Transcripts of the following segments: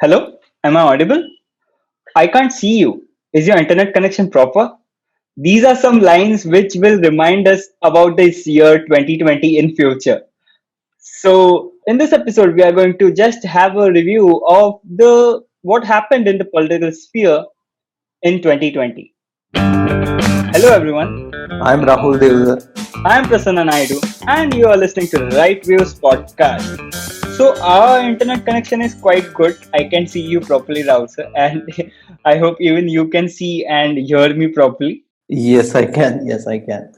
Hello, am I audible? I can't see you. Is your internet connection proper? These are some lines which will remind us about this year 2020 in future. So, in this episode, we are going to just have a review of the what happened in the political sphere in 2020. Hello, everyone. I'm Rahul Devdar. I am Prasanna Naidu, and you are listening to the Right Views podcast. So our internet connection is quite good. I can see you properly, Rahul sir, and I hope even you can see and hear me properly. Yes, I can. Yes, I can.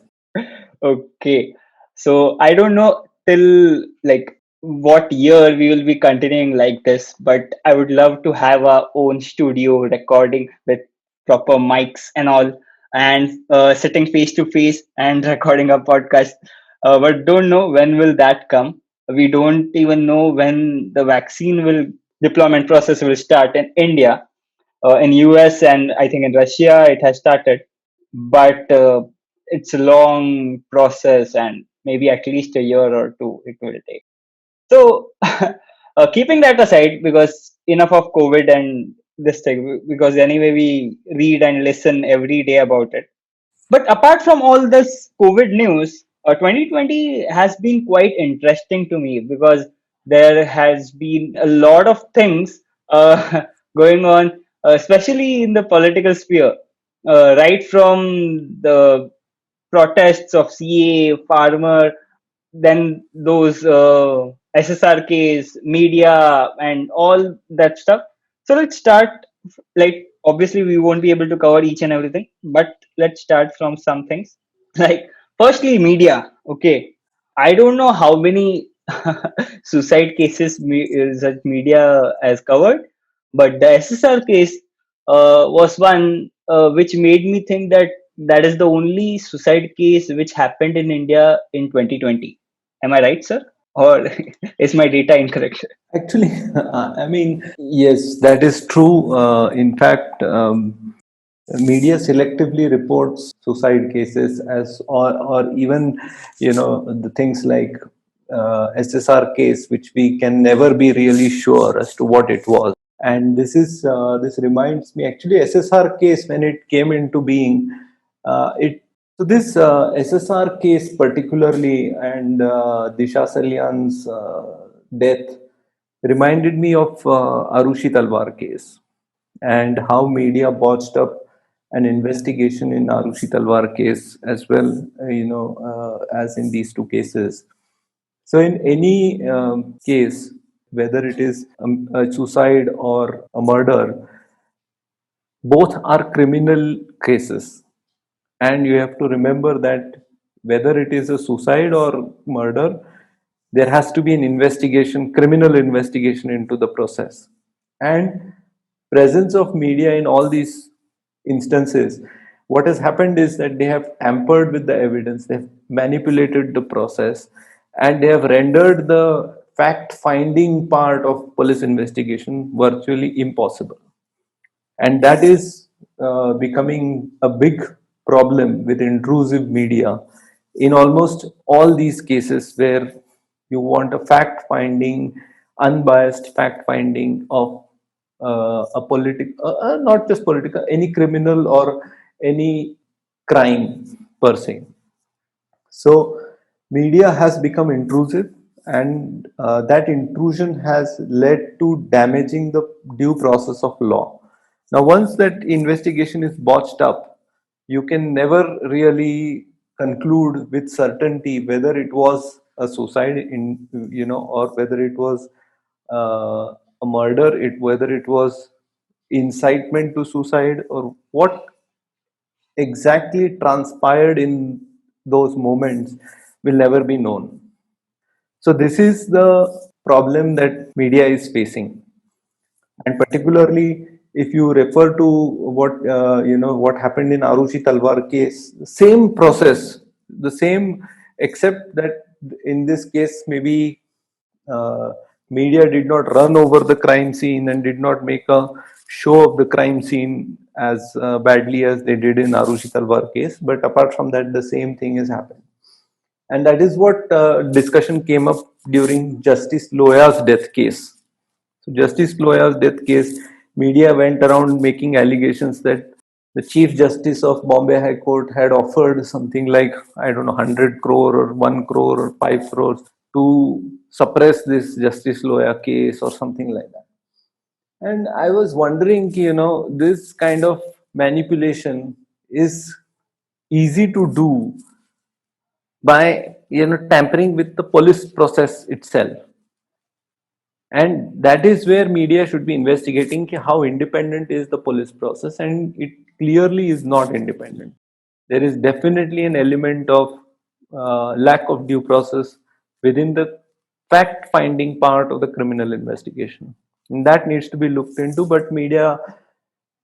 Okay. So I don't know till like what year we will be continuing like this, but I would love to have our own studio recording with proper mics and all, and sitting face to face and recording a podcast. But don't know when will that come. We don't even know when the vaccine will deployment process will start in India, in US, and I think in Russia it has started, but it's a long process and maybe at least a year or two it will take. So, keeping that aside, because enough of COVID and this thing, because anyway we read and listen every day about it. But apart from all this COVID news, 2020 has been quite interesting to me because there has been a lot of things going on, especially in the political sphere. Right from the protests of CA, farmer, then those SSRKs, media, and all that stuff. So let's start. Like, obviously, we won't be able to cover each and everything, but let's start from some things. Like, firstly, media. Okay, I don't know how many suicide cases such media has covered, but the SSR case was one which made me think that that is the only suicide case which happened in India in 2020. Am I right, sir? Or is my data incorrect? Actually, I mean, yes, that is true. In fact, media selectively reports suicide cases or even, the things like SSR case, which we can never be really sure as to what it was. And this reminds me, actually, SSR case when it came into being, it so this SSR case particularly and Disha Salyan's death reminded me of Arushi Talwar case and how media botched up an investigation in Arushi Talwar case as well, as in these two cases. So, in any case, whether it is a suicide or a murder, both are criminal cases. And you have to remember that whether it is a suicide or murder, there has to be an investigation, criminal investigation into the process. And presence of media in all these instances, what has happened is that they have tampered with the evidence, they have manipulated the process, and they have rendered the fact finding part of police investigation virtually impossible. And that is becoming a big problem with intrusive media in almost all these cases where you want a fact finding, unbiased fact finding of a not just political, any criminal or any crime per se. So, media has become intrusive, and that intrusion has led to damaging the due process of law. Now, once that investigation is botched up, you can never really conclude with certainty whether it was a suicide, or whether it was a murder, whether it was incitement to suicide, or what exactly transpired in those moments will never be known. So this is the problem that media is facing, and particularly if you refer to what happened in Arushi Talwar case, same process, the same, except that in this case maybe uh, media did not run over the crime scene and did not make a show of the crime scene as badly as they did in Arushi Talwar case. But apart from that, the same thing has happened, and that is what discussion came up during Justice Loya's death case. So Justice Loya's death case, media went around making allegations that the Chief Justice of Bombay High Court had offered something like, I don't know, 100 crore or 1 crore or 5 crores to suppress this Justice Loya case or something like that. And I was wondering, this kind of manipulation is easy to do by, tampering with the police process itself. And that is where media should be investigating how independent is the police process, and it clearly is not independent. There is definitely an element of lack of due process within the fact finding part of the criminal investigation, and that needs to be looked into. But media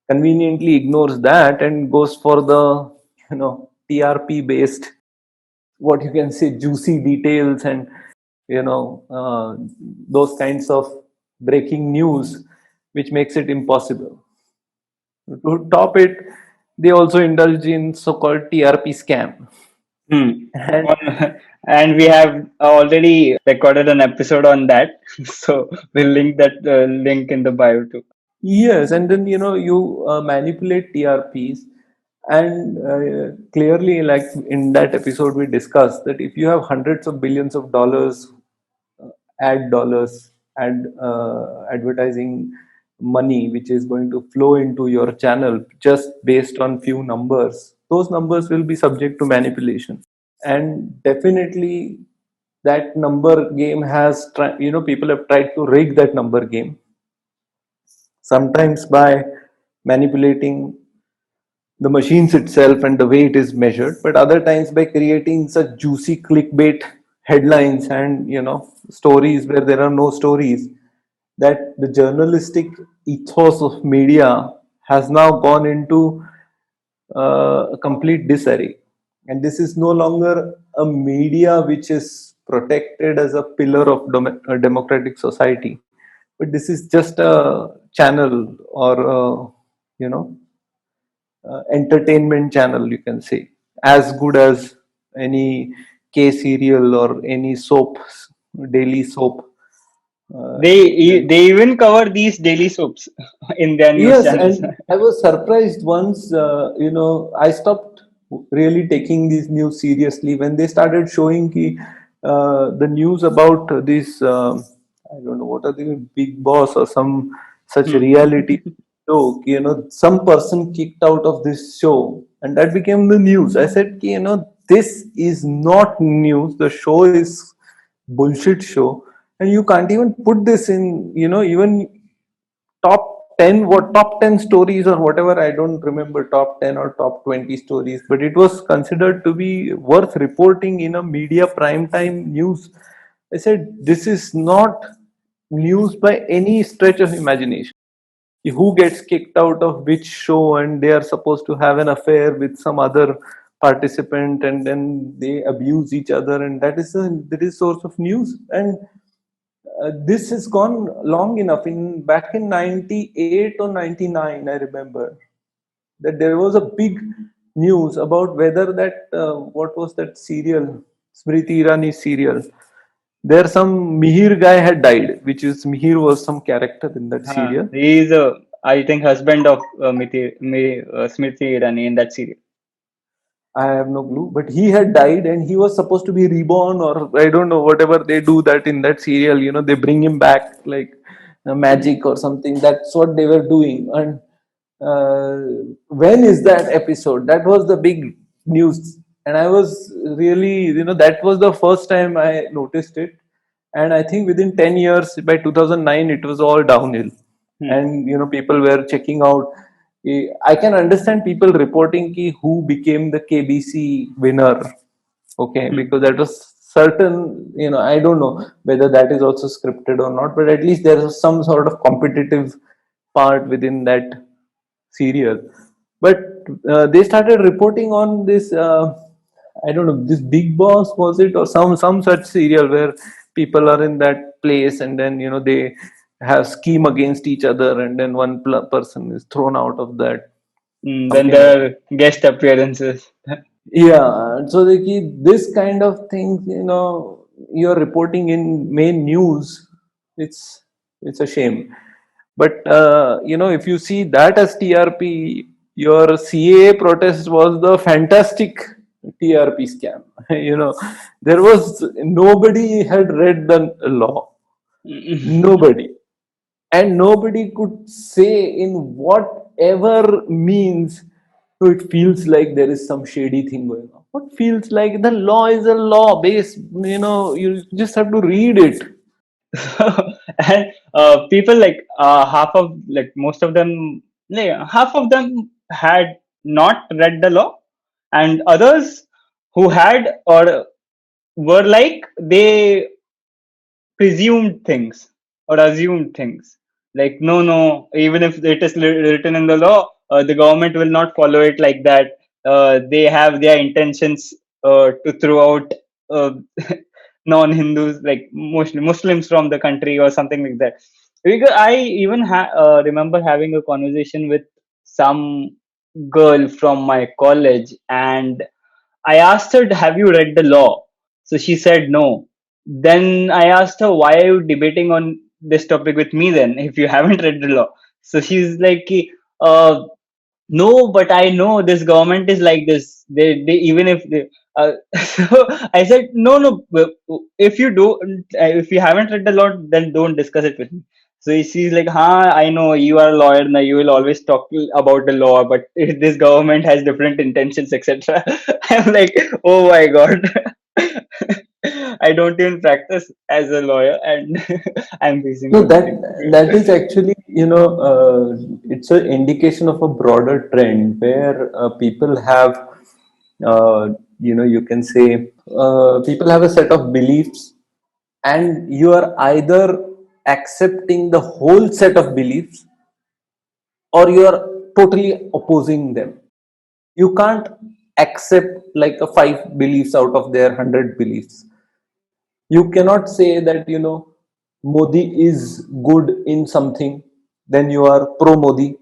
conveniently ignores that and goes for the TRP based, what you can say, juicy details, and you know uh, those kinds of breaking news, which makes it impossible to top it. They also indulge in so-called TRP scam. Hmm. And And we have already recorded an episode on that, so we'll link that link in the bio too. yes, and then you manipulate TRPs, and clearly, like in that episode, we discussed that if you have hundreds of billions of dollars, ad dollars, advertising money, which is going to flow into your channel just based on few numbers, those numbers will be subject to manipulation. And definitely, that number game has, people have tried to rig that number game, sometimes by manipulating the machines itself and the way it is measured, but other times by creating such juicy clickbait headlines and stories where there are no stories, that the journalistic ethos of media has now gone into a complete disarray. And this is no longer a media which is protected as a pillar of a democratic society, but this is just a channel or you know entertainment channel, you can say, as good as any K serial or any soap, daily soap. They even cover these daily soaps in their news Yes, channels. and I was surprised once, I stopped really taking these news seriously when they started showing the news about this, I don't know, what are they, Big Boss or some such Hmm. reality show, some person kicked out of this show, and that became the news. I said, this is not news, the show is bullshit show, and you can't even put this in, even top 10, what top 10 stories or whatever, I don't remember, top 10 or top 20 stories, but it was considered to be worth reporting in a media prime time news. I said, this is not news by any stretch of imagination. Who gets kicked out of which show, and they are supposed to have an affair with some other participant, and then they abuse each other, and that is source of news. And this has gone long enough. In back in 98 or 99, I remember that there was a big news about whether that what was that serial, Smriti Irani serial. There some Mihir guy had died, which is Mihir was some character in that serial. He is a, I think, husband of Smriti Irani in that serial. I have no clue, but he had died and he was supposed to be reborn, or I don't know, whatever they do that in that serial, they bring him back like magic or something. That's what they were doing. And when is that episode? That was the big news. And I was really, that was the first time I noticed it. And I think within 10 years, by 2009, it was all downhill. Hmm. And, people were checking out. I can understand people reporting who became the KBC winner. Okay, Hmm. because that was certain, I don't know whether that is also scripted or not, but at least there is some sort of competitive part within that serial. But they started reporting on this, I don't know, this Big Boss, was it, or some such serial where people are in that place, and then they have scheme against each other, and then one person is thrown out of that, Then something like there that. are guest appearances. Yeah, so they keep this kind of things, you're reporting in main news. It's It's a shame. But if you see that as TRP, your CAA protest was the fantastic TRP scam. There was nobody had read the law, nobody, and nobody could say in whatever means. So it feels like there is some shady thing going on. What feels like the law is a law base. You just have to read it. And people like half of like most of them, half of them had not read the law, and others who had or were like they presumed things or assumed things like no, even if it is written in the law, the government will not follow it like that. They have their intentions to throw out uh, non-Hindus, like Muslims from the country or something like that. Because I even remember having a conversation with some girl from my college, and I asked her, "Have you read the law?" So she said no. Then I asked her, "Why are you debating on this topic with me then, if you haven't read the law?" So she's like, uh, "No, but I know this government is like this. They even if they." So I said, "No. If you do, if you haven't read the law, then don't discuss it with me." So she's like, "Huh, I know you are a lawyer now. You will always talk about the law, but this government has different intentions, etc." I'm like, "Oh my god." I don't even practice as a lawyer, and I'm facing No, this that thing. that is actually, it's an indication of a broader trend where people have, you can say, people have a set of beliefs, and you are either accepting the whole set of beliefs or you are totally opposing them. You can't accept like a five beliefs out of their 100 beliefs. You cannot say that Modi is good in something, then you are pro Modi.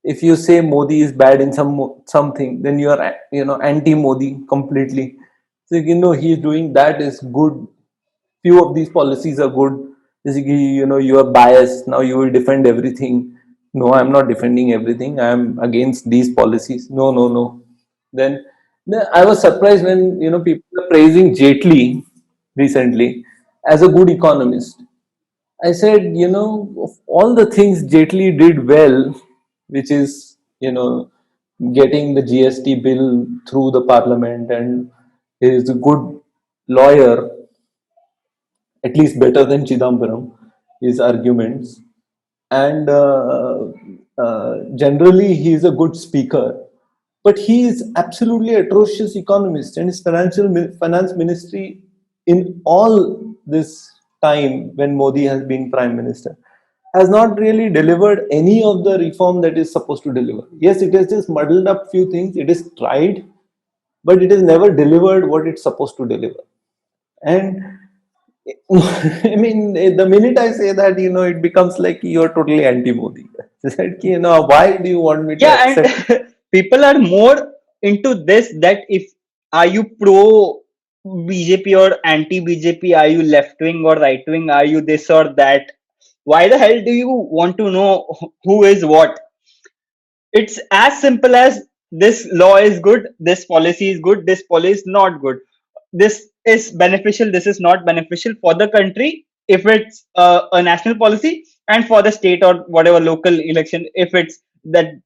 If you say Modi is bad in something, then you are anti Modi completely. So he is doing that is good. Few of these policies are good. Basically, you are biased, now you will defend everything. No, I'm not defending everything, I'm against these policies. No. Then I was surprised when people are praising Jaitley recently as a good economist. I said, of all the things Jaitley did well, which is getting the GST bill through the parliament, and he is a good lawyer, at least better than Chidambaram, his arguments. And generally, he is a good speaker. But he is absolutely atrocious economist, and his finance ministry in all this time when Modi has been prime minister has not really delivered any of the reform that is supposed to deliver. Yes, it has just muddled up few things. It is tried, but it has never delivered what it's supposed to deliver. And I mean, the minute I say that, it becomes like you're totally anti-Modi. It's like, why do you want me to Yeah, accept? and people are more into this, that if are you pro BJP or anti BJP, are you left wing or right wing, are you this or that? Why the hell do you want to know who is what? It's as simple as this law is good, this policy is good, this policy is not good. This is beneficial, this is not beneficial for the country if it's a national policy, and for the state or whatever local election if it's that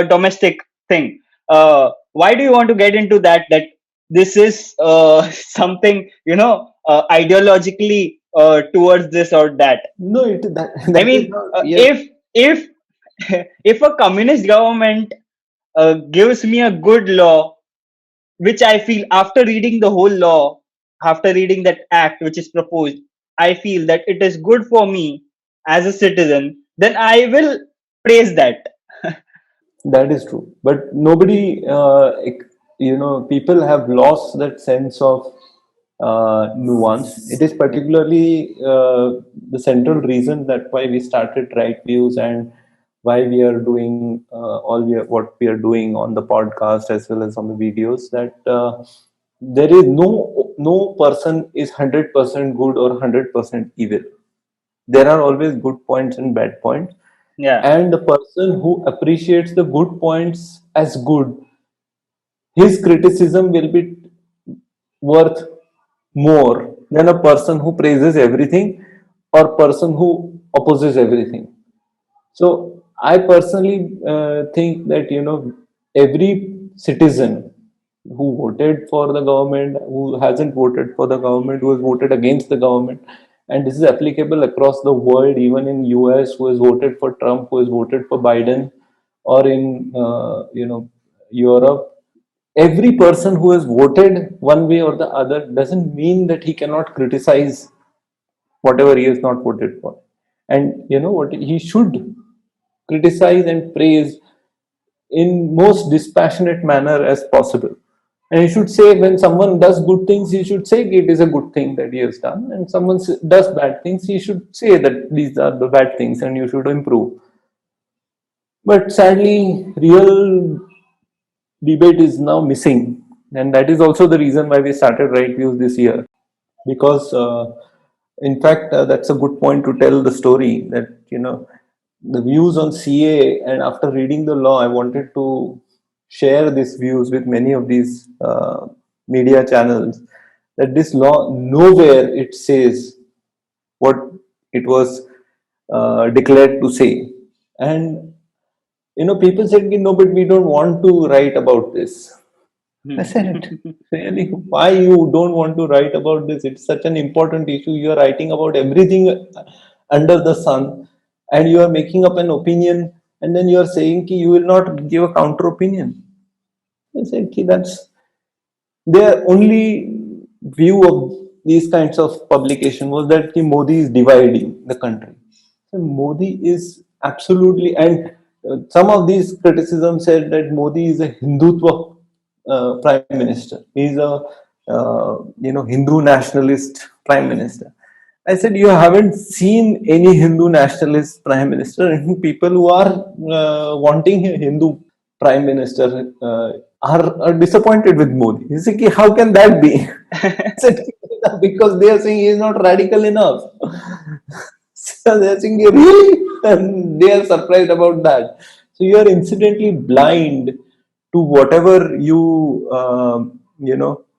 domestic thing. Why do you want to get into that? That this is something ideologically towards this or that. No, I that is mean, not. Yes, if if a communist government gives me a good law, which I feel after reading the whole law, after reading that act which is proposed, I feel that it is good for me as a citizen, then I will praise that. that is true. But nobody, people have lost that sense of nuance. It is particularly the central reason that why we started Right Views, and why we are doing what we are doing on the podcast as well as on the videos. That there is no person is 100% good or 100% evil. there are always good points and bad points, Yeah. and the person who appreciates the good points as good, his criticism will be worth more than a person who praises everything or person who opposes everything. So I personally think that every citizen who voted for the government, who hasn't voted for the government, who has voted against the government, and this is applicable across the world, even in US, who has voted for Trump, who has voted for Biden, or in Europe. Every person who has voted one way or the other doesn't mean that he cannot criticize whatever he has not voted for. And you know what? He should criticize and praise in most dispassionate manner as possible. And he should say, when someone does good things, he should say it is a good thing that he has done. And someone does bad things, he should say that these are the bad things and you should improve. But sadly, real debate is now missing. And that is also the reason why we started Right Views this year. Because in fact, that's a good point to tell the story that the views on CA, and after reading the law, I wanted to share these views with many of these media channels, that this law, nowhere it says what it was declared to say. And people said, no, but we don't want to write about this. I said, really, why you don't want to write about this? It's such an important issue. You are writing about everything under the sun, and you are making up an opinion, and then you are saying that you will not give a counter opinion. I said, that's their only view of these kinds of publication was that Modi is dividing the country. So Modi is absolutely, and some of these criticisms said that Modi is a Hindutva prime minister. He's a Hindu nationalist prime minister. I said, you haven't seen any Hindu nationalist prime minister, and people who are wanting a Hindu prime minister are disappointed with Modi. He said, how can that be? I said, because they are saying he is not radical enough. So they are saying, really? And they are surprised about that. So you are incidentally blind to whatever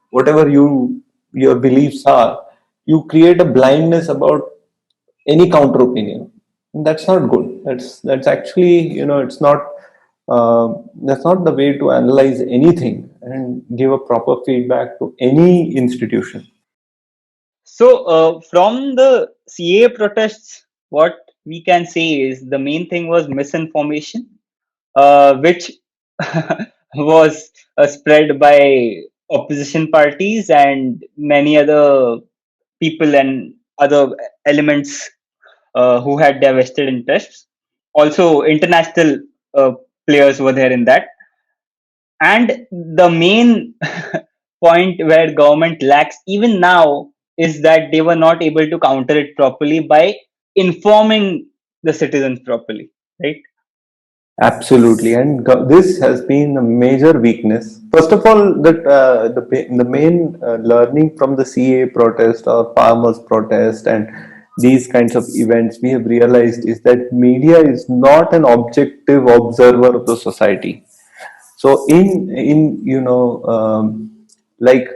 whatever your beliefs are. You create a blindness about any counter opinion. And that's not good. That's actually, it's not that's not the way to analyze anything and give a proper feedback to any institution. So, from the CA protests, what we can say is the main thing was misinformation, which was spread by opposition parties and many other people and other elements who had their vested interests. Also, international players were there in that. And the main point where government lacks even now is that they were not able to counter it properly by informing the citizens properly, right? Absolutely, and this has been a major weakness. First of all, that the main learning from the CA protest or farmers protest and these kinds of events we have realized is that media is not an objective observer of the society. So in like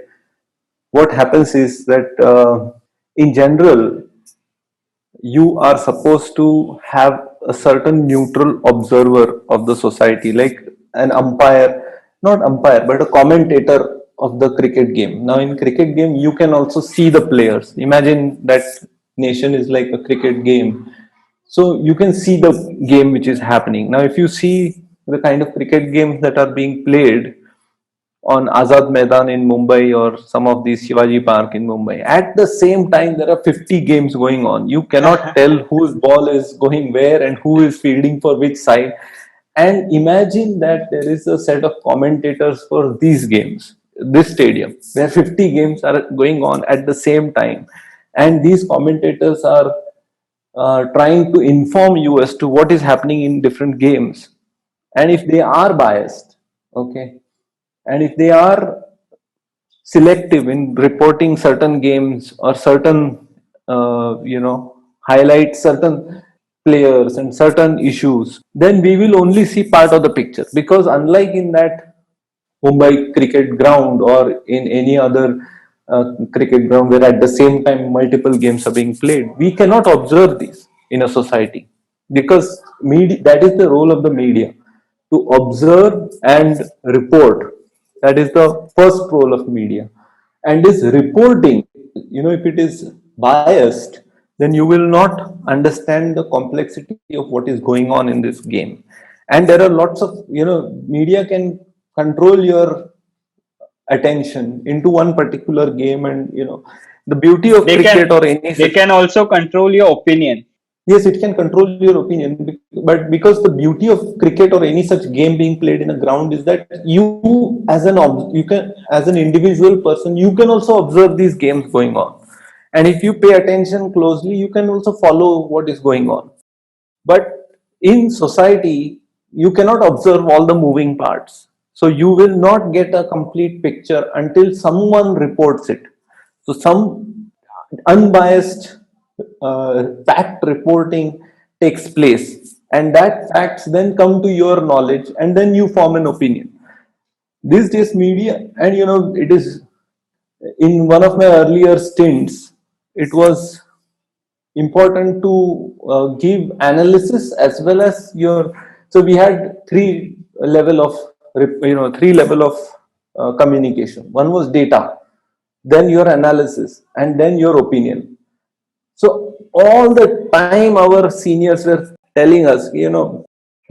what happens is that in general you are supposed to have a certain neutral observer of the society, like an umpire, not umpire, but a commentator of the cricket game. Now, in cricket game, you can also see the players. Imagine that nation is like a cricket game. So you can see the game which is happening. Now, if you see the kind of cricket games that are being played on Azad Maidan in Mumbai or some of these Shivaji Park in Mumbai. At the same time, there are 50 games going on. You cannot tell whose ball is going where and who is fielding for which side. And imagine that there is a set of commentators for these games, this stadium, where 50 games are going on at the same time. And these commentators are trying to inform you as to what is happening in different games. And if they are biased, okay, and if they are selective in reporting certain games or certain highlight certain players and certain issues, then we will only see part of the picture. Because unlike in that Mumbai cricket ground or in any other cricket ground where at the same time multiple games are being played, we cannot observe this in a society, because media, that is the role of the media, to observe and report. That is the first role of media. And this reporting, if it is biased, then you will not understand the complexity of what is going on in this game. And there are lots of, media can control your attention into one particular game. And the beauty of They cricket can or any they such, can also control your opinion. yes, it can control your opinion, but because the beauty of cricket or any such game being played in a ground is that you can, as an individual person, you can also observe these games going on. And if you pay attention closely, you can also follow what is going on. But in society, you cannot observe all the moving parts. So you will not get a complete picture until someone reports it. So some unbiased fact reporting takes place, and that facts then come to your knowledge, and then you form an opinion. These days media, and it is, in one of my earlier stints, it was important to give analysis as well as your, so we had three level of communication. One was data, then your analysis, and then your opinion. So all the time our seniors were telling us,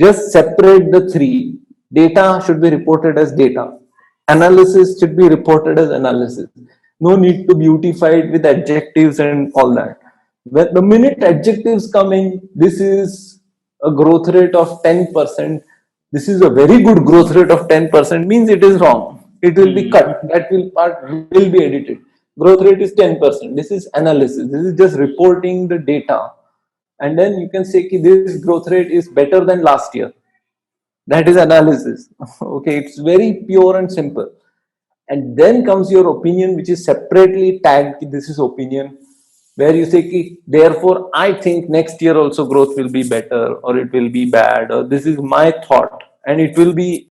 just separate the three. Data should be reported as data. Analysis should be reported as analysis. No need to beautify it with adjectives and all that. When the minute adjectives come in, this is a growth rate of 10%. This is a very good growth rate of 10%, means it is wrong. It will be cut. That will part will be edited. Growth rate is 10%. This is analysis. This is just reporting the data. And then you can say this growth rate is better than last year. That is analysis. Okay, it's very pure and simple. And then comes your opinion, which is separately tagged. This is opinion, where you say, therefore, I think next year also growth will be better, or it will be bad, or this is my thought, and it will be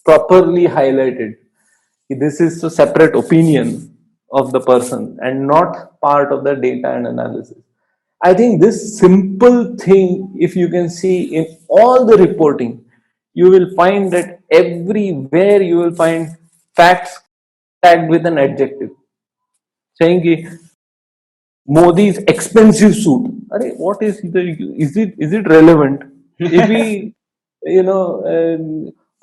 properly highlighted. This is a separate opinion of the person and not part of the data and analysis. I think this simple thing, if you can see in all the reporting, you will find that everywhere you will find facts tagged with an adjective, saying Modi's expensive suit. What is it relevant? If he,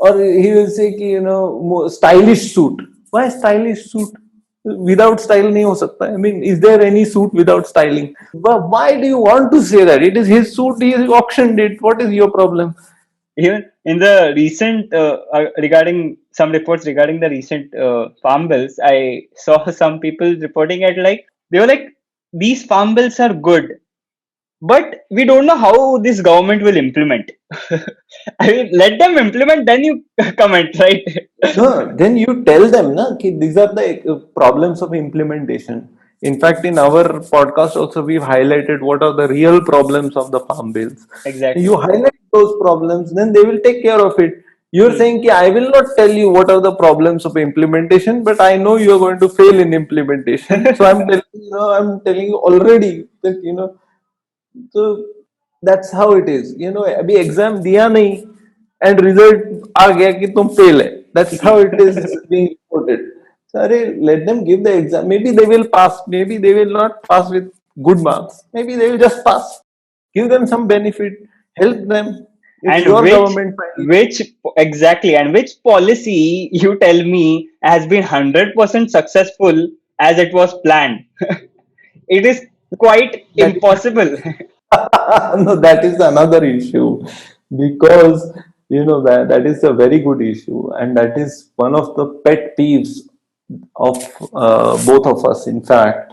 or he will say, stylish suit. Why stylish suit? Without style nahi ho sakta. I mean, is there any suit without styling? But why do you want to say that? It is his suit, he auctioned it. What is your problem? Even in the recent regarding some reports regarding the recent farm bills, I saw some people reporting it like they were like, these farm bills are good, but we don't know how this government will implement. I mean, let them implement, then you comment, right? No, then you tell them, na, these are the problems of implementation. In fact, in our podcast also, we've highlighted what are the real problems of the farm bills. Exactly. You highlight those problems, then they will take care of it. You're saying, I will not tell you what are the problems of implementation, but I know you are going to fail in implementation. So I'm telling you already that, so that's how it is. अभी exam दिया नहीं and result आ गया कि तुम fail है. That's how it is being reported. So let them give the exam. Maybe they will pass. Maybe they will not pass with good marks. Maybe they will just pass. Give them some benefit. Help them. It's And your government. which exactly, and which policy you tell me has been 100% successful as it was planned? It is quite impossible. No, that is another issue, because that is a very good issue, and that is one of the pet peeves of both of us, in fact.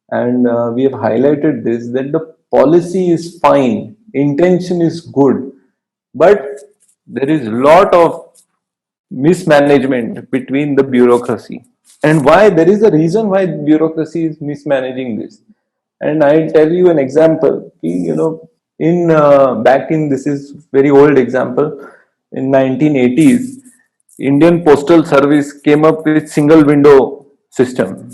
And we have highlighted this, that the policy is fine, intention is good, but there is a lot of mismanagement between the bureaucracy. And why? There is a reason why bureaucracy is mismanaging this. And I'll tell you an example. You know, in back in, this is very old example, in 1980s, Indian Postal Service came up with single window system.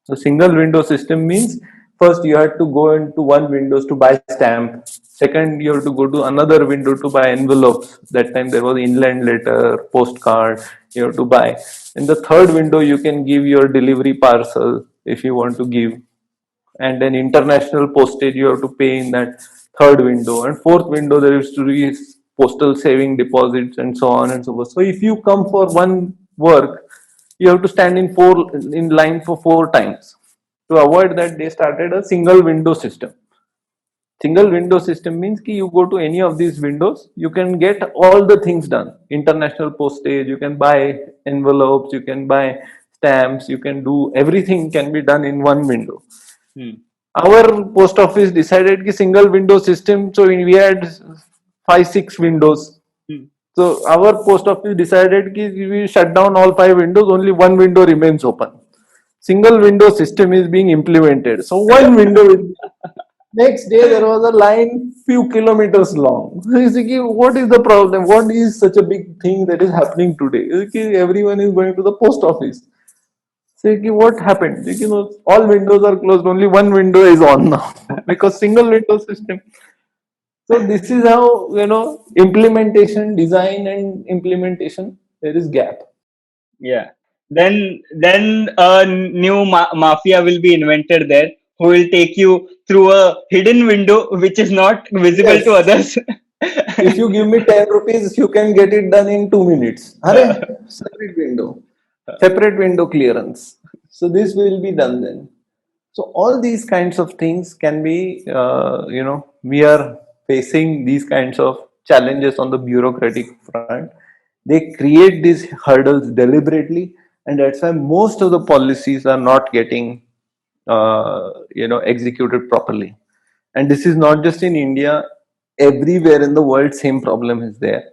So single window system means first you had to go into one windows to buy stamp. Second, you have to go to another window to buy envelopes. That time there was inland letter, postcard you have to buy. In the third window, you can give your delivery parcel if you want to give, and then international postage you have to pay in that third window, and fourth window there used to be postal saving deposits and so on and so forth. So if you come for one work, you have to stand in line for 4 times. To avoid that, they started a single window system. Single window system means ki you go to any of these windows, you can get all the things done. International postage, you can buy envelopes, you can buy stamps, you can do everything, can be done in one window. Hmm. Our post office decided ki single window system, so we had 5 6 windows. Hmm. So our post office decided ki we shut down all 5 windows, only one window remains open. Single window system is being implemented, so one window is. Next day there was a line few kilometers long. So you see, what is the problem? What is such a big thing that is happening today? You see, everyone is going to the post office. So what happened? You know, all windows are closed. Only one window is on now because single window system. So this is how, implementation, design, and implementation, there is gap. Yeah. Then a new mafia will be invented there, who will take you through a hidden window which is not visible to Yes. others. If you give me 10 rupees, you can get it done in 2 minutes. Arre, separate window, separate window clearance. So this will be done then. So all these kinds of things can be, we are facing these kinds of challenges on the bureaucratic front. They create these hurdles deliberately, and that's why most of the policies are not getting, executed properly. And this is not just in India; everywhere in the world, same problem is there.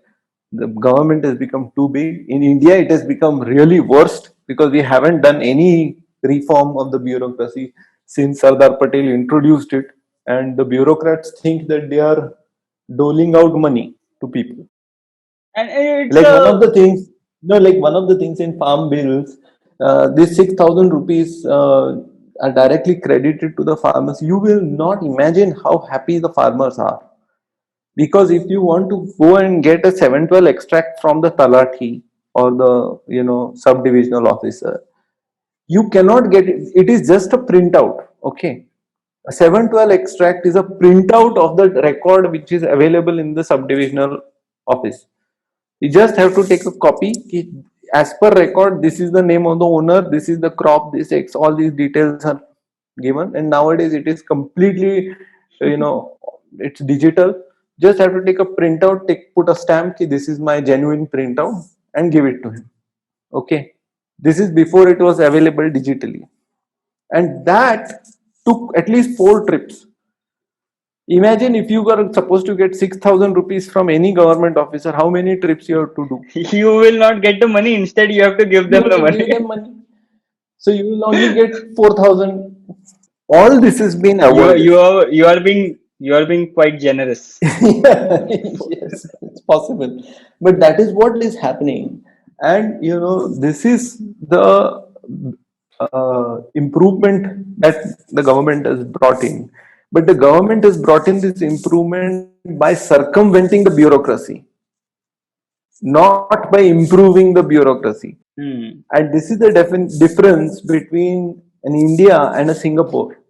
The government has become too big. In India, it has become really worst because we haven't done any reform of the bureaucracy since Sardar Patel introduced it, and the bureaucrats think that they are doling out money to people. And it's Like one a of the things, like one of the things in farm bills, this 6,000 rupees are directly credited to the farmers. You will not imagine how happy the farmers are. Because if you want to go and get a 712 extract from the talati or the subdivisional officer, you cannot get it. It is just a printout. Okay, a 712 extract is a printout of the record which is available in the subdivisional office. You just have to take a copy. As per record, this is the name of the owner, this is the crop, this X, all these details are given. And nowadays it is completely, it's digital. Just have to take a printout, put a stamp, this is my genuine printout, and give it to him. Okay. This is before it was available digitally. And that took at least 4 trips. Imagine if you were supposed to get 6,000 rupees from any government officer, how many trips you have to do? you will not get the money. Instead, you have to give You them have the to give money. them money. So you will only get 4,000. All this has been you avoided. you are being quite generous. Yes, it's possible. But that is what is happening. And this is the improvement that the government has brought in. But the government has brought in this improvement by circumventing the bureaucracy, not by improving the bureaucracy. Hmm. And this is the difference between an India and a Singapore.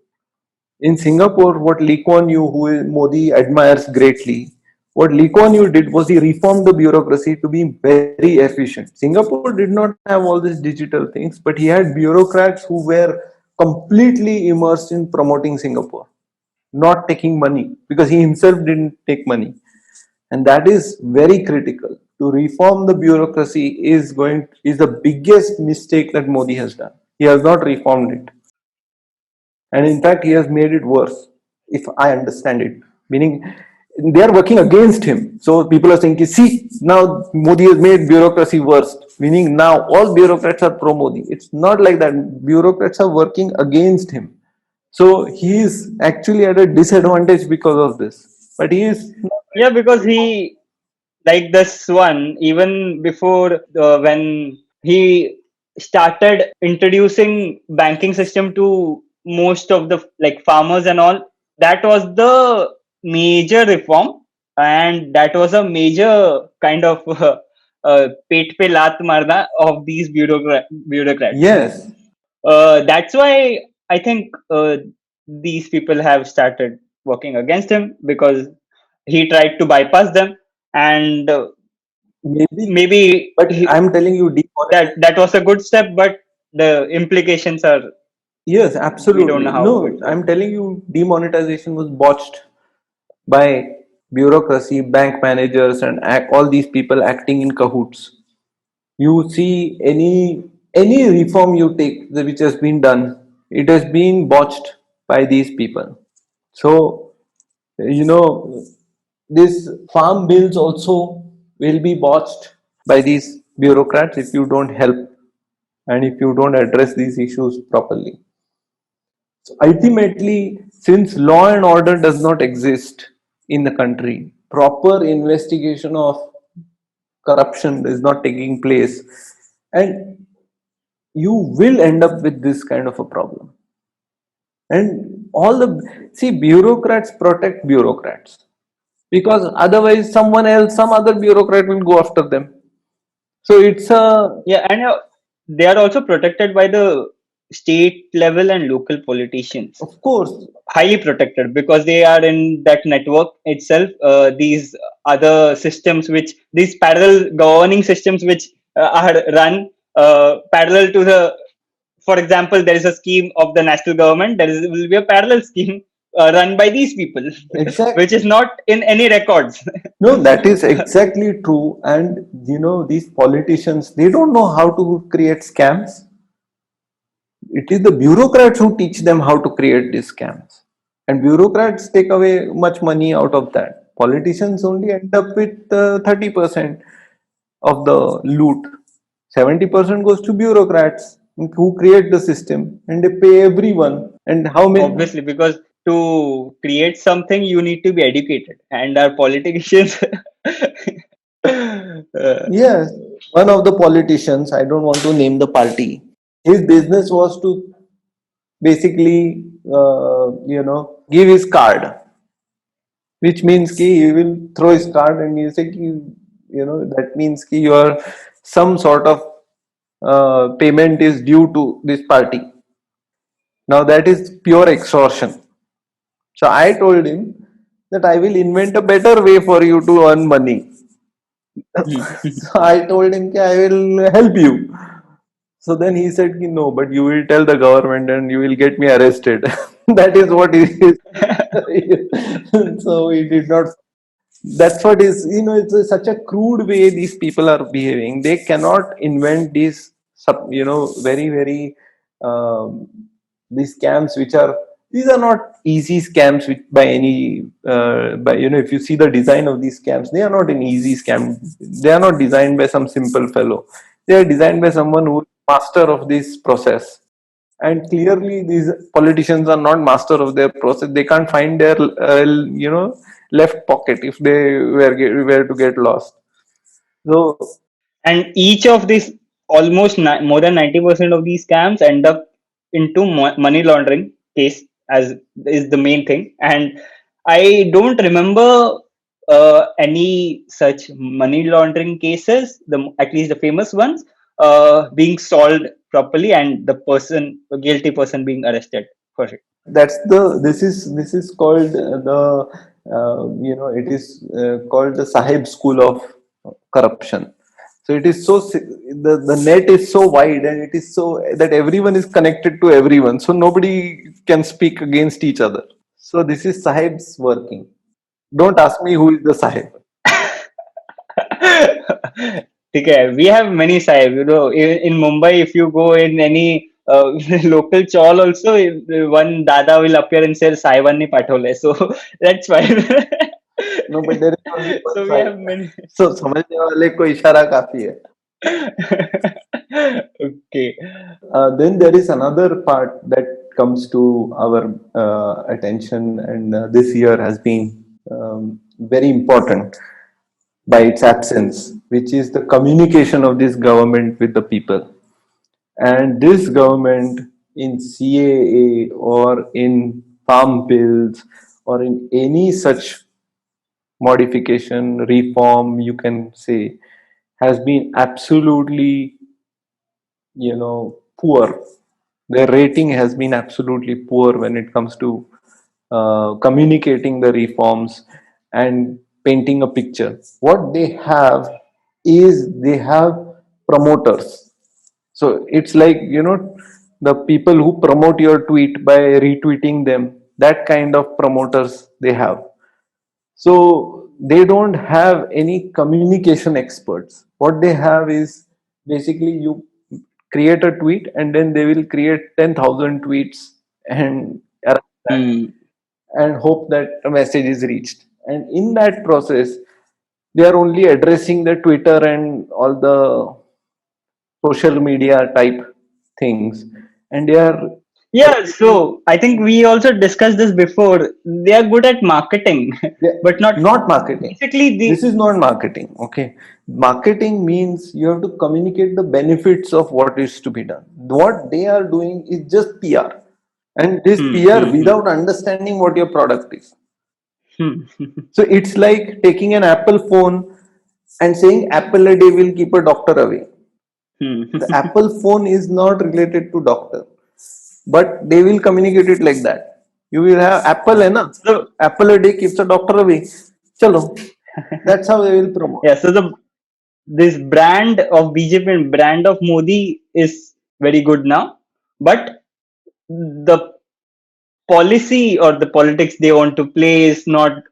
In Singapore, what Lee Kuan Yew, who Modi admires greatly, what Lee Kuan Yew did was he reformed the bureaucracy to be very efficient. Singapore did not have all these digital things, but he had bureaucrats who were completely immersed in promoting Singapore, not taking money, because he himself didn't take money. And that is very critical. To reform the bureaucracy is the biggest mistake that Modi has done. He has not reformed it. And in fact, he has made it worse, if I understand it. Meaning, they are working against him. So people are saying, see, now Modi has made bureaucracy worse. Meaning now all bureaucrats are pro Modi. It's not like that. Bureaucrats are working against him. So he is actually at a disadvantage because of this. But he is not Yeah, because he, like this one, even before when he started introducing banking system to most of the like farmers and all, that was the major reform, and that was a major kind of pet pe lat marna of these bureaucrats. yes. That's why I think these people have started working against him, because he tried to bypass them, and Maybe, maybe but I'm telling you, demonetization. that was a good step, but the implications are, Yes, we don't know absolutely. how it No, will. I'm telling you, demonetization was botched by bureaucracy, bank managers, and all these people acting in cahoots. You see any reform you take which has been done, it has been botched by these people. So you know this farm bills also will be botched by these bureaucrats if you don't help and if you don't address these issues properly. So ultimately, since law and order does not exist in the country, proper investigation of corruption is not taking place, and you will end up with this kind of a problem. And all the see bureaucrats protect bureaucrats because otherwise someone else, some other bureaucrat will go after them. So it's a Yeah, and they are also protected by the state level and local politicians, of course, highly protected, because they are in that network itself. These other systems, which these parallel governing systems, which are run parallel to the, for example, there is a scheme of the national government, will be a parallel scheme run by these people, which exactly. is not in any records. No, that is exactly true. And these politicians, they don't know how to create scams. It is the bureaucrats who teach them how to create these scams. And bureaucrats take away much money out of that. Politicians only end up with 30% of the loot. 70% goes to bureaucrats who create the system and they pay everyone. And how many? Obviously, because to create something, you need to be educated, and our politicians. Yes, one of the politicians, I don't want to name the party, his business was to basically, give his card, which means ki he will throw his card and you say ki, that means ki you are some sort of payment is due to this party. Now that is pure extortion. So I told him that I will invent a better way for you to earn money. So I told him that I will help you. So then he said, no, but you will tell the government and you will get me arrested. That is what he is. So he did not. That's what is, it's such a crude way these people are behaving. They cannot invent these, very, very, um, these scams which are, these are not easy scams which by any, if you see the design of these scams, they are not an easy scam. They are not designed by some simple fellow. They are designed by someone who is master of this process. And clearly these politicians are not master of their process. They can't find their left pocket if they were to get lost. So And each of these, almost more than 90% of these scams end up into money laundering case, as is the main thing. And I don't remember any such money laundering cases, at least the famous ones, being solved properly and the guilty person being arrested for it. that's the this is called the it is called the Sahib school of corruption. So it is so the net is so wide and it is so that everyone is connected to everyone, so nobody can speak against each other. So this is Sahib's working. Don't ask me who is the Sahib. Okay, we have many sahib. In Mumbai, if you go in any local chawl, also one dada will appear and say Sahibanni Patole. So that's fine. No, but there is only one So we Sahib. have many. So समझने वाले को इशारा काफी है. Okay. Then there is another part that comes to our attention, and this year has been very important by its absence, which is the communication of this government with the people. And this government in CAA or in farm bills or in any such modification, reform, you can say, has been absolutely, poor. Their rating has been absolutely poor when it comes to communicating the reforms and painting a picture. What they have is they have promoters. So it's like, the people who promote your tweet by retweeting them, that kind of promoters they have. So they don't have any communication experts. What they have is basically you create a tweet and then they will create 10,000 tweets and Hmm. and hope that a message is reached. And in that process, they are only addressing the Twitter and all the social media type things. And they are Yeah, so I think we also discussed this before. They are good at marketing, they- but not not marketing. basically This the. is not marketing. Okay. Marketing means you have to communicate the benefits of what is to be done. What they are doing is just PR. And this Hmm, PR hmm, hmm, without understanding what your product is. hmm, So it's like taking an Apple phone and saying Apple a day will keep a doctor away. hmm. The Apple phone is not related to doctor, but they will communicate it like that. You will have Apple, hai na? So Apple a day keeps a doctor away. Chalo. That's how they will promote. yeah, so the this brand of BJP and brand of Modi is very good now, but the policy or the politics they want to play is not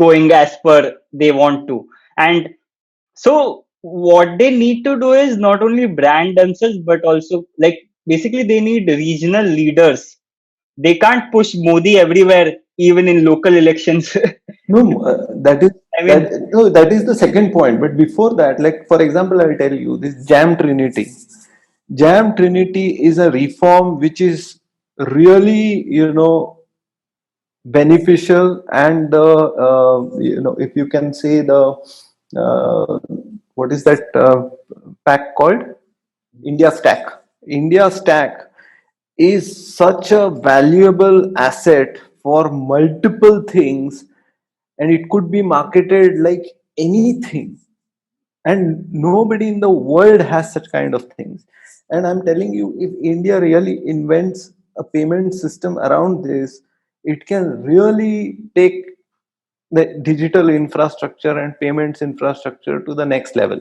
going as per they want to. And so what they need to do is not only brand themselves, but also like basically they need regional leaders. They can't push Modi everywhere, even in local elections. No, I mean, that is the second point. But before that, like for example, I'll tell you this Jam Trinity. Jam Trinity is a reform which is really, beneficial, and if you can say the uh, what is that pack called? India Stack. India Stack is such a valuable asset for multiple things, and it could be marketed like anything, and nobody in the world has such kind of things. And I'm telling you, if India really invents a payment system around this, it can really take the digital infrastructure and payments infrastructure to the next level.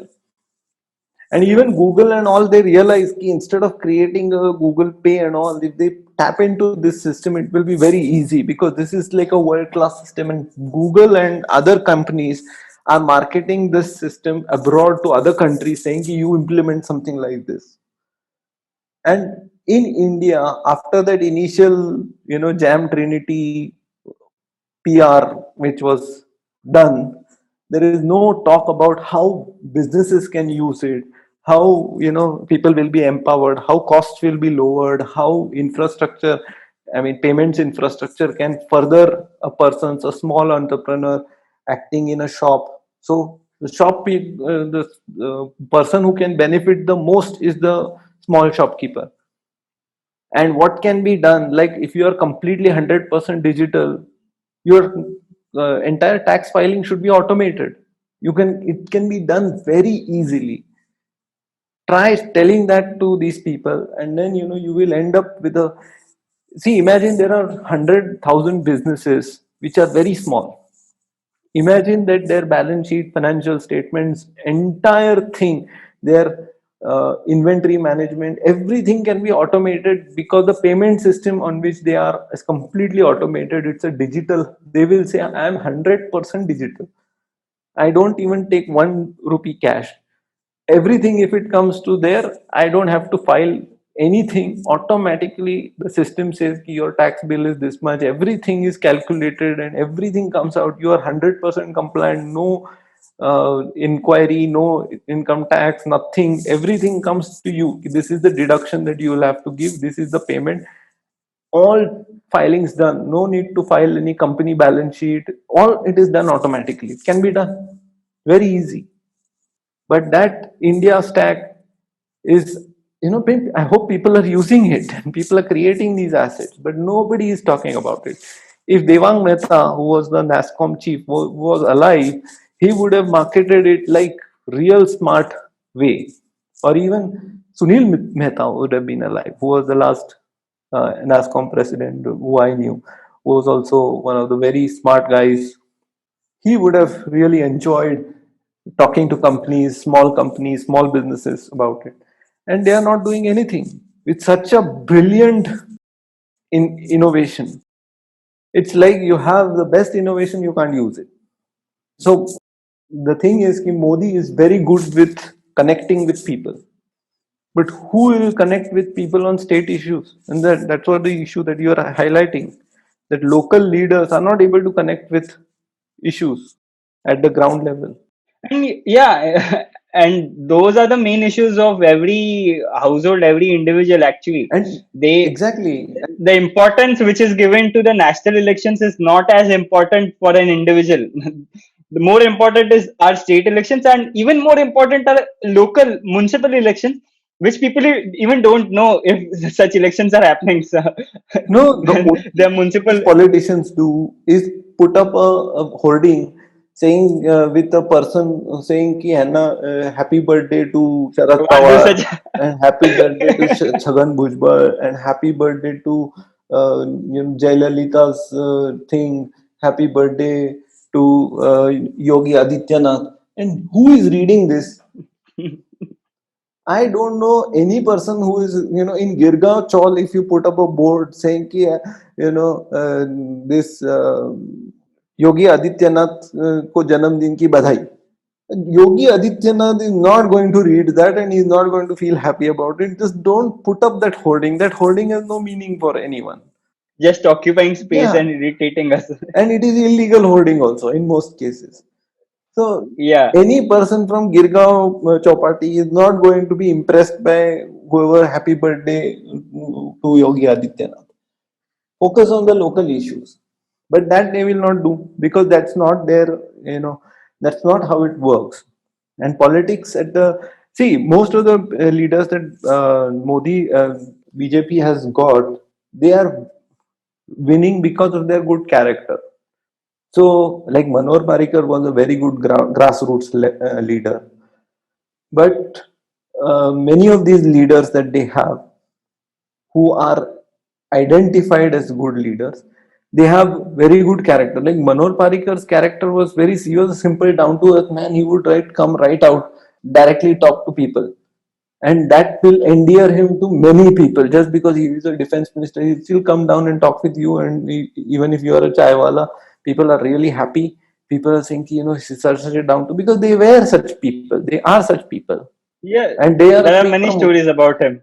And even Google and all, they realize that instead of creating a Google Pay and all, if they tap into this system, it will be very easy, because this is like a world class system, and Google and other companies are marketing this system abroad to other countries, saying you implement something like this. And in India, after that initial, Jam Trinity PR, which was done, there is no talk about how businesses can use it, how people will be empowered, how costs will be lowered, how infrastructure, I mean payments infrastructure can further a small entrepreneur acting in a shop. So the person who can benefit the most is the small shopkeeper. And what can be done, like if you are completely 100% digital, your entire tax filing should be automated. It can be done very easily. Try telling that to these people, and then you will end up with a, see, imagine there are 100,000 businesses which are very small. Imagine that their balance sheet, financial statements, entire thing, their inventory management, everything can be automated, because the payment system on which they are is completely automated. It's a digital. They will say, I am 100% digital. I don't even take 1 rupee cash. Everything, if it comes to there, I don't have to file anything. Automatically the system says your tax bill is this much, everything is calculated and everything comes out. You are 100% compliant. No inquiry, no income tax, nothing. Everything comes to you. This is the deduction that you will have to give, this is the payment. All filings done, no need to file any company balance sheet, all it is done automatically, it can be done very easy. But that India stack is, I hope people are using it and people are creating these assets, but nobody is talking about it. If Devang Mehta, who was the NASCOM chief, was alive, he would have marketed it like real smart way. Or even Sunil Mehta would have been alive, who was the last NASCOM president, who I knew, who was also one of the very smart guys. He would have really enjoyed talking to companies, small businesses about it. And they are not doing anything. It's such a brilliant innovation. It's like you have the best innovation, you can't use it. So the thing is, Modi is very good with connecting with people. But who will connect with people on state issues? And that's what the issue that you are highlighting. That local leaders are not able to connect with issues at the ground level. And yeah, and those are the main issues of every household, every individual actually. And They exactly, the importance which is given to the national elections is not as important for an individual. The more important is our state elections, and even more important are local municipal elections, which people even don't know if such elections are happening. So, no, the only the thing these municipal. politicians do is put up a hoarding saying with a person saying ki hai na, happy birthday to Sharad What do Pawar such? and happy birthday to Chhagan Bhujbal and happy birthday to Jayalalitha's thing, happy birthday to Yogi Adityanath. And who is reading this? I don't know any person who is, in Girgaon Chawl, if you put up a board saying, ki, this Yogi Adityanath ko Janamdin ki badhai. Yogi Adityanath is not going to read that and he's not going to feel happy about it. Just don't put up that hoarding. That hoarding has no meaning for anyone. Just occupying space Yeah. and irritating us. And it is illegal hoarding also in most cases. So Yeah. any person from Girgaon Chowpatty is not going to be impressed by whoever happy birthday to Yogi Adityanath. Focus on the local issues. But that they will not do because that's not their, that's not how it works. And politics at the, see, most of the leaders that Modi, BJP has got, they are winning because of their good character. So, like Manohar Parrikar was a very good grassroots leader, but many of these leaders that they have, who are identified as good leaders, they have very good character. Like Manohar Parrikar's character was he was a simple, down to earth man. He would come right out, directly talk to people, and that will endear him to many people. Just because he is a defense minister, he'll still come down and talk with you. And even if you are a chaiwala, people are really happy. People are saying, he's such a down to, because they were such people. They are such people, Yeah, and they are there are free many from. stories about him.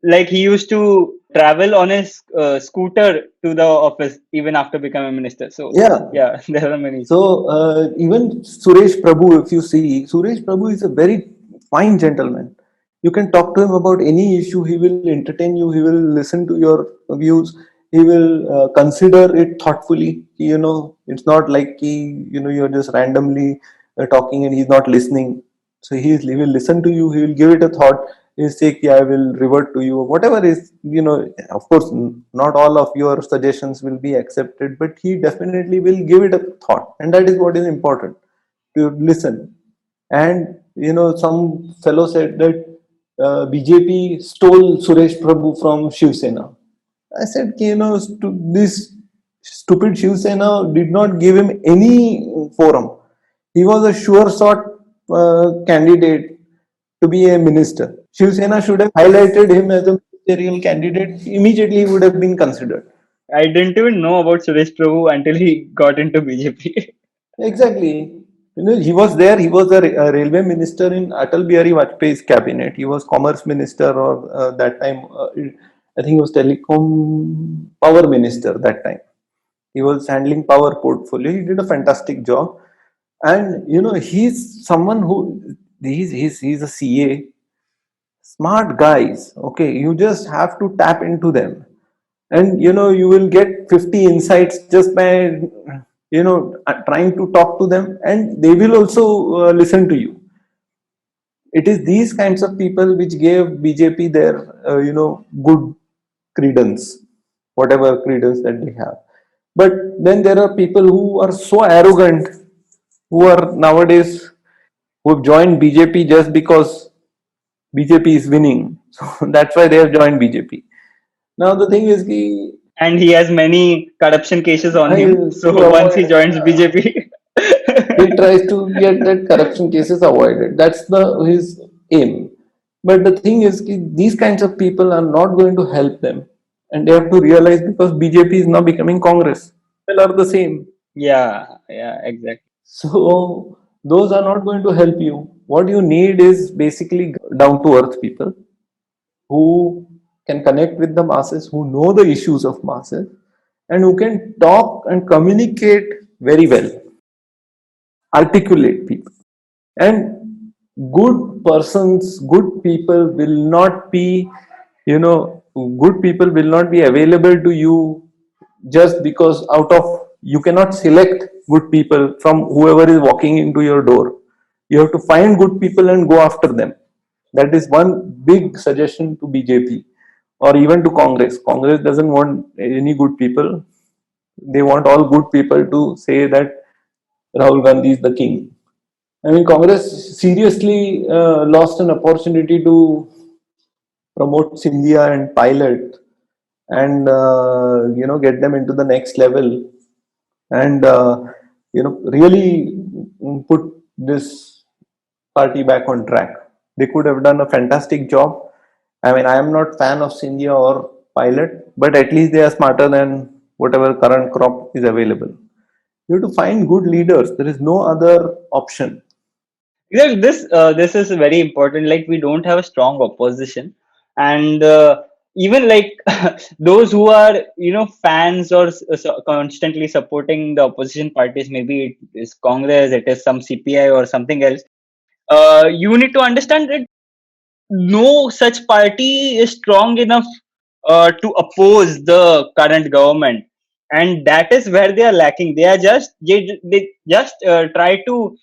Like he used to travel on his scooter to the office even after becoming a minister. So Yeah. yeah, there are many. So even Suresh Prabhu, if you see, Suresh Prabhu is a very fine gentleman. You can talk to him about any issue. He will entertain you. He will listen to your views. He will consider it thoughtfully. It's not like you're just randomly talking and he's not listening. So he will listen to you. He will give it a thought. He'll say, "Yeah, I will revert to you." Whatever is, of course, not all of your suggestions will be accepted, but he definitely will give it a thought, and that is what is important, to listen. And some fellow said that BJP stole Suresh Prabhu from Shiv Sena. I said, this stupid Shiv Sena did not give him any forum. He was a sure shot candidate to be a minister. Shiv Sena should have highlighted him as a ministerial candidate. Immediately, he would have been considered. I didn't even know about Suresh Prabhu until he got into BJP. Exactly. He was there. He was a railway minister in Atal Bihari Vajpayee's cabinet. He was commerce minister, or that time, I think he was telecom power minister that time. He was handling power portfolio. He did a fantastic job. And he's someone who he's a CA, smart guys. Okay, you just have to tap into them. and you will get 50 insights just by trying to talk to them, and they will also listen to you. It is these kinds of people which gave BJP their good credence, whatever credence that they have. But then there are people who are so arrogant, who are nowadays, who have joined BJP just because BJP is winning. So that's why they have joined BJP. Now the thing is, And he has many corruption cases on him. to So once he avoid, joins BJP, he tries to get that corruption cases avoided. That's the his aim. But the thing is, these kinds of people are not going to help them, and they have to realize, because BJP is now becoming Congress. People are the same. yeah, yeah, exactly. So those are not going to help you. What you need is basically down to earth people who can connect with the masses, who know the issues of masses, and who can talk and communicate very well, articulate people. And good persons, good people will not be, good people will not be available to you just because out of, you cannot select good people from whoever is walking into your door. You have to find good people and go after them. That is one big suggestion to BJP or even to Congress. Congress doesn't want any good people. They want all good people to say that Rahul Gandhi is the king. I mean, Congress seriously lost an opportunity to promote Scindia and Pilot, and get them into the next level, and really put this party back on track. They could have done a fantastic job. I mean, I am not fan of Scindia or Pilot, but at least they are smarter than whatever current crop is available. You have to find good leaders. There is no other option. Yeah, this is very important. Like we don't have a strong opposition, and even like those who are fans or constantly supporting the opposition parties, maybe it is Congress, it is some CPI or something else. You need to understand that no such party is strong enough to oppose the current government, and that is where they are lacking. They just try to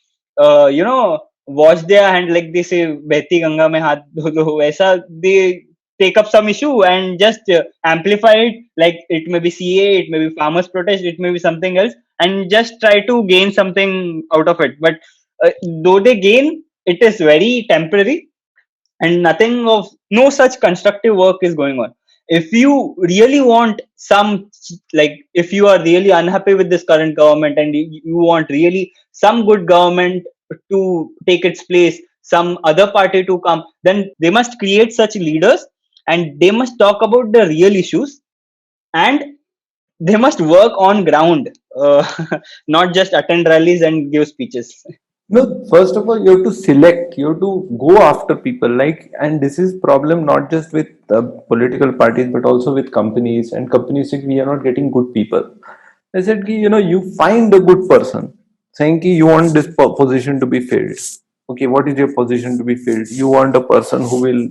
wash their hand, like they say behti ganga mein haath dho do, aisa they take up some issue and just amplify it, like it may be CA, it may be farmers protest, it may be something else, and just try to gain something out of it. But though they gain, it is very temporary, and nothing of no such constructive work is going on. If you really want some, like if you are really unhappy with this current government and you want really some good government to take its place, some other party to come, then they must create such leaders, and they must talk about the real issues, and they must work on ground, not just attend rallies and give speeches. No, first of all, you have to select, you have to go after people. Like, and this is problem not just with political parties, but also with companies. And companies say we are not getting good people. I said, ki, you find a good person, saying ki you want this position to be filled. Okay, what is your position to be filled? You want a person who will,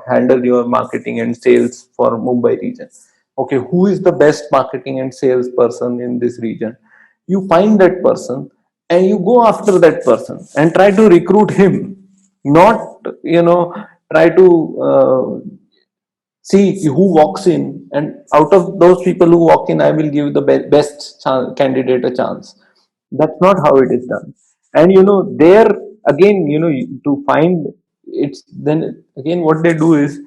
handle your marketing and sales for Mumbai region. Okay, who is the best marketing and sales person in this region? You find that person and you go after that person and try to recruit him, not try to see who walks in, and out of those people who walk in, I will give the best candidate a chance. That's not how it is done. And there again, to find, it's then again what they do is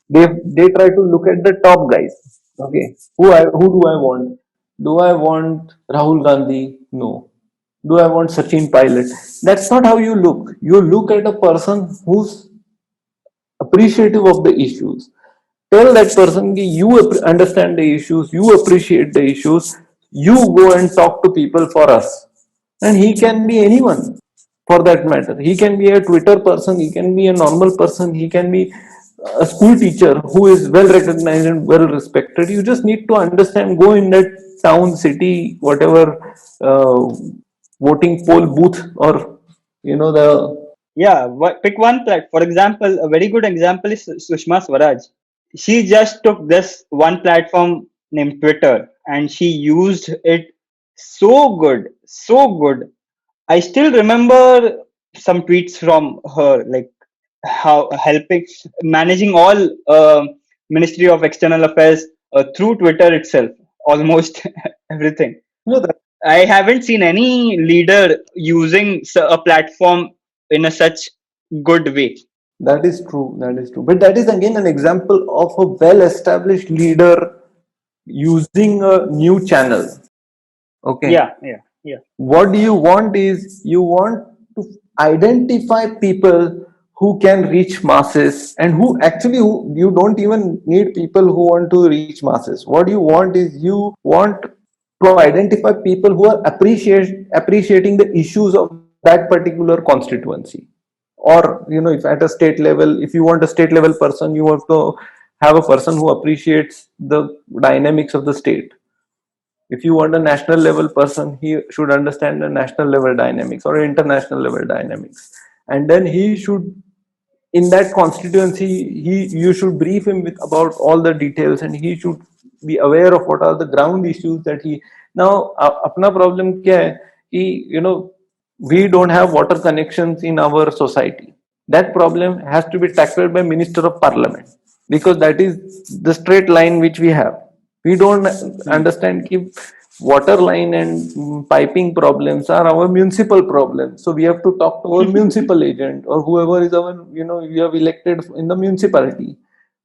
they try to look at the top guys. Okay, who do I want? Do I want Rahul Gandhi? No. Do I want Sachin Pilot? That's not how you look. You look at a person who's appreciative of the issues. Tell that person that you understand the issues, you appreciate the issues, you go and talk to people for us. And he can be anyone for that matter. He can be a Twitter person, he can be a normal person, he can be a school teacher who is well recognized and well respected. You just need to understand, go in that town, city, whatever voting poll booth, or the Yeah, pick one plat. For example, a very good example is Sushma Swaraj. she just took this one platform named Twitter and she used it so good, so good. I still remember some tweets from her, like how helping managing all Ministry of External Affairs through Twitter itself, almost everything. No, that I haven't seen any leader using a platform in a such good way. that is true. That is true. But that is again an example of a well-established leader using a new channel. Okay. Yeah, yeah, yeah. What do you want is you want to identify people who can reach masses and who actually who, you don't even need people who want to reach masses. What you want is you want to identify people who are appreciating the issues of that particular constituency. Or if at a state level, if you want a state level person, you want to have a person who appreciates the dynamics of the state. If you want a national level person, he should understand the national level dynamics or international level dynamics, and then he should, in that constituency, he you should brief him with about all the details, and he should be aware of what are the ground issues that he now apna problem kya hai ki we don't have water connections in our society. That problem has to be tackled by minister of parliament, because that is the straight line which we have. We don't Hmm. understand ki water line and piping problems are our municipal problems, so we have to talk to our municipal agent or whoever is our, you have elected in the municipality.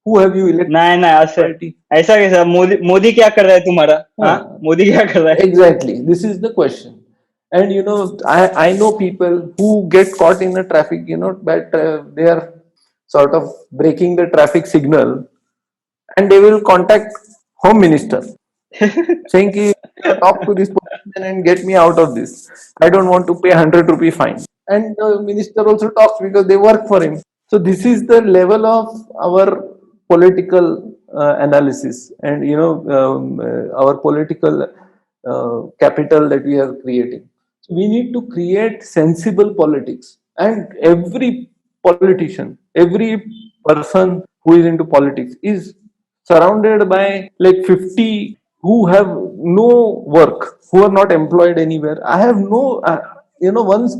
Who have you elected नहीं नहीं ऐसे municipality? ऐसा कैसा मोदी मोदी क्या कर रहा है तुम्हारा हाँ Huh. मोदी क्या कर रहा है Exactly. This is the question. And I know people who get caught in a traffic, but they are sort of breaking the traffic signal, and they will contact home minister saying ki, talk to this person and get me out of this. I don't want to pay 100 rupee fine. And the minister also talks because they work for him. So this is the level of our political analysis, and our political capital that we are creating. So we need to create sensible politics, and every politician, every person who is into politics is surrounded by like 50 who have no work, who are not employed anywhere. I have no, once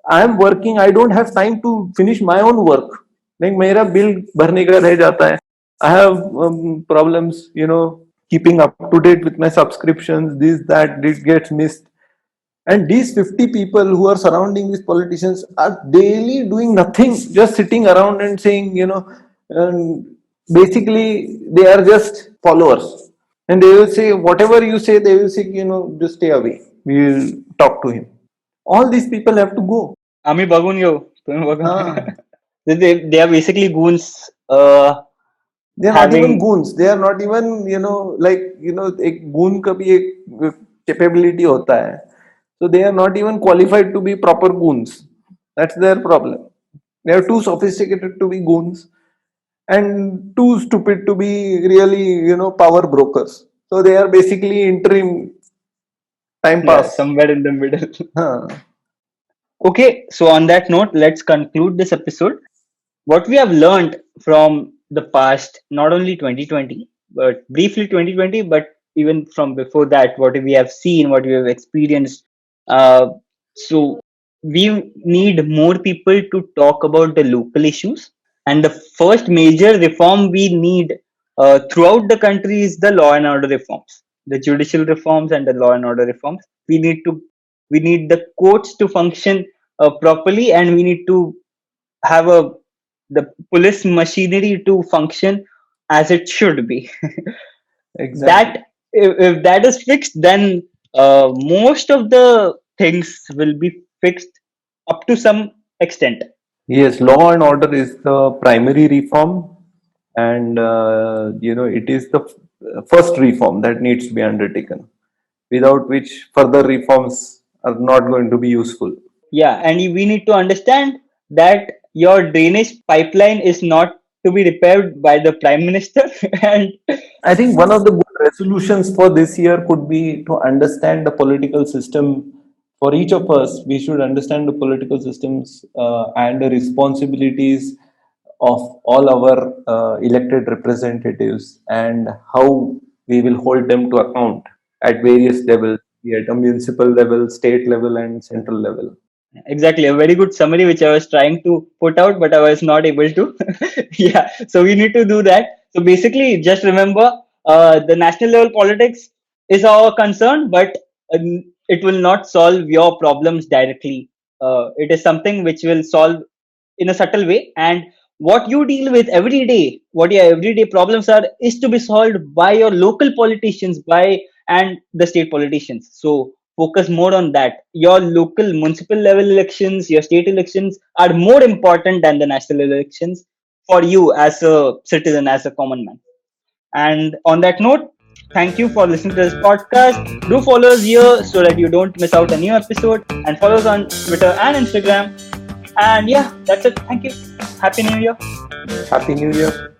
I am working, I don't have time to finish my own work. Like मेरा bill भरने का रह जाता है. I have problems, keeping up to date with my subscriptions. This, that, it gets missed. And these 50 people who are surrounding these politicians are daily doing nothing, just sitting around and saying, basically, they are just followers. And they will say, whatever you say, they will say, just stay away. We will talk to him. All these people have to go. आम्ही बघून घेऊ तुम्ही बघून Ah, they are basically goons they are not even having goons. They are not even, like, एक goon का भी एक capability होता है. So they are not even qualified to be proper goons. That's their problem. They are too sophisticated to be goons and too stupid to be really, power brokers. So they are basically interim time yeah pass. somewhere in the middle. Huh. Okay, so on that note, let's conclude this episode. What we have learned from the past, not only 2020, but briefly 2020, but even from before that, what we have seen, what we have experienced. So we need more people to talk about the local issues. And the first major reform we need throughout the country is the law and order reforms, the judicial reforms and the law and order reforms. We need the courts to function properly, and we need to have the police machinery to function as it should be. Exactly. That if that is fixed, then most of the things will be fixed up to some extent. Yes, law and order is the primary reform, and it is the first reform that needs to be undertaken, without which further reforms are not going to be useful. Yeah, and we need to understand that your drainage pipeline is not to be repaired by the prime minister and I think one of the good resolutions for this year could be to understand the political system. For each of us, we should understand the political systems and the responsibilities of all our elected representatives and how we will hold them to account at various levels, be it a municipal level, state level, and central level. Exactly, a very good summary which I was trying to put out, but I was not able to. Yeah, so we need to do that. So basically, just remember, the national level politics is our concern, but it will not solve your problems directly. It is something which will solve in a subtle way, and what you deal with every day, what your everyday problems are, is to be solved by your local politicians, by and the state politicians. So focus more on that. Your local municipal level elections, your state elections are more important than the national elections for you as a citizen, as a common man. And on that note, thank you for listening to this podcast. Do follow us here so that you don't miss out a new episode, and follow us on Twitter and Instagram. And yeah, that's it. Thank you. Happy New Year. Happy New Year.